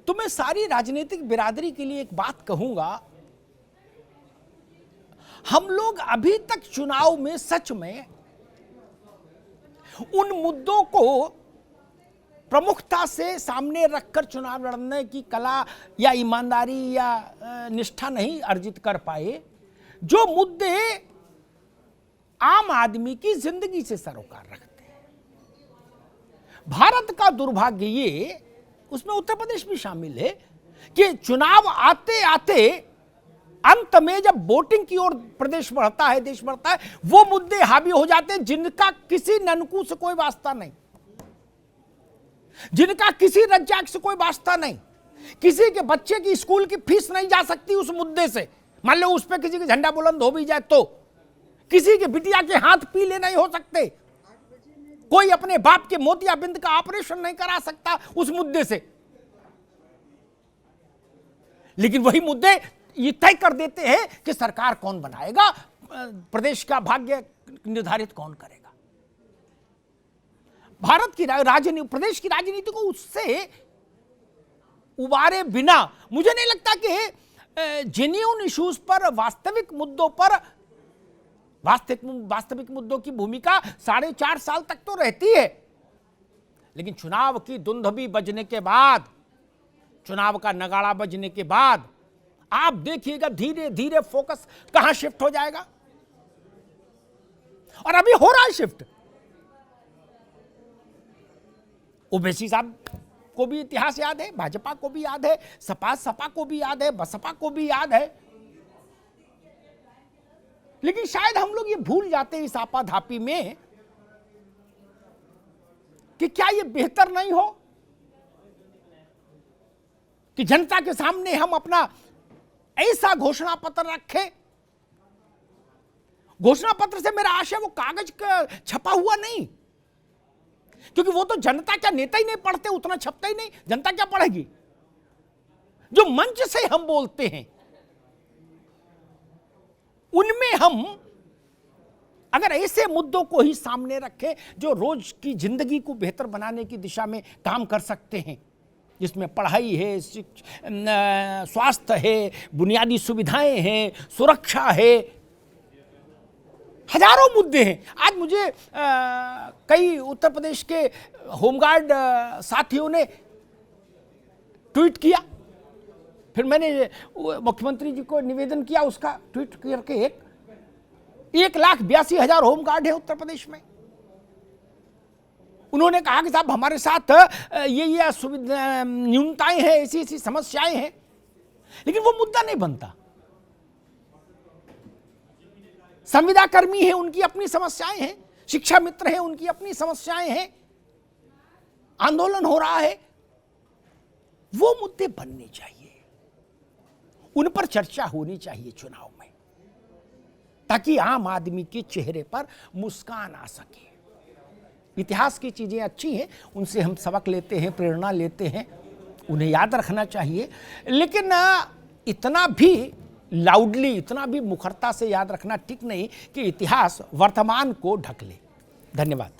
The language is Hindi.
तो मैं सारी राजनीतिक बिरादरी के लिए एक बात कहूंगा, हम लोग अभी तक चुनाव में सच में उन मुद्दों को प्रमुखता से सामने रखकर चुनाव लड़ने की कला या ईमानदारी या निष्ठा नहीं अर्जित कर पाए, जो मुद्दे आम आदमी की जिंदगी से सरोकार रखते हैं। भारत का दुर्भाग्य ये, उसमें उत्तर प्रदेश भी शामिल है, कि चुनाव आते आते अंत में जब वोटिंग की ओर प्रदेश बढ़ता है, देश बढ़ता है, वो मुद्दे हावी हो जाते हैं जिनका किसी ननकू से कोई वास्ता नहीं, जिनका किसी रज्जाक से कोई वास्ता नहीं। किसी के बच्चे की स्कूल की फीस नहीं जा सकती उस मुद्दे से, मान लो उस पर किसी का झंडा बुलंद हो भी जाए तो, किसी के बिटिया के हाथ पीले नहीं हो सकते, कोई अपने बाप के मोतियाबिंद का ऑपरेशन नहीं करा सकता उस मुद्दे से। लेकिन वही मुद्दे ये तय कर देते हैं कि सरकार कौन बनाएगा, प्रदेश का भाग्य निर्धारित कौन करेगा। भारत की राजनीति, प्रदेश की राजनीति को उससे उबारे बिना मुझे नहीं लगता कि जेन्युइन इश्यूज पर, वास्तविक मुद्दों पर, वास्तविक मुद्दों की भूमिका 4.5 साल तक तो रहती है, लेकिन चुनाव की धुंधभी बजने के बाद, चुनाव का नगाड़ा बजने के बाद आप देखिएगा धीरे धीरे फोकस कहां शिफ्ट हो जाएगा। और अभी हो रहा है शिफ्ट। ओवैसी साहब को भी इतिहास याद है, भाजपा को भी याद है, सपा को भी याद है, बसपा को भी याद है, लेकिन शायद हम लोग ये भूल जाते हैं इस आपाधापी में कि क्या ये बेहतर नहीं हो कि जनता के सामने हम अपना ऐसा घोषणा पत्र रखें। घोषणा पत्र से मेरा आशय वो कागज का छपा हुआ नहीं, क्योंकि वो तो जनता क्या, नेता ही नहीं पढ़ते, उतना छपता ही नहीं, जनता क्या पढ़ेगी। जो मंच से हम बोलते हैं उनमें हम अगर ऐसे मुद्दों को ही सामने रखें जो रोज की जिंदगी को बेहतर बनाने की दिशा में काम कर सकते हैं, जिसमें पढ़ाई है, स्वास्थ्य है, बुनियादी सुविधाएं हैं, सुरक्षा है, हजारों मुद्दे हैं। आज मुझे कई उत्तर प्रदेश के होमगार्ड साथियों ने ट्वीट किया, फिर मैंने मुख्यमंत्री जी को निवेदन किया, उसका ट्वीट करके 1,82,000 होमगार्ड है उत्तर प्रदेश में। उन्होंने कहा कि साहब हमारे साथ ये सुविधा न्यूनताएं हैं, ऐसी समस्याएं हैं, लेकिन वो मुद्दा नहीं बनता। संविदा कर्मी हैं, उनकी अपनी समस्याएं हैं, शिक्षा मित्र हैं, उनकी अपनी समस्याएं हैं, आंदोलन हो रहा है, वो मुद्दे बनने चाहिए, उन पर चर्चा होनी चाहिए चुनाव में, ताकि आम आदमी के चेहरे पर मुस्कान आ सके। इतिहास की चीजें अच्छी हैं, उनसे हम सबक लेते हैं, प्रेरणा लेते हैं, उन्हें याद रखना चाहिए, लेकिन इतना भी लाउडली, इतना भी मुखरता से याद रखना ठीक नहीं कि इतिहास वर्तमान को ढक ले। धन्यवाद।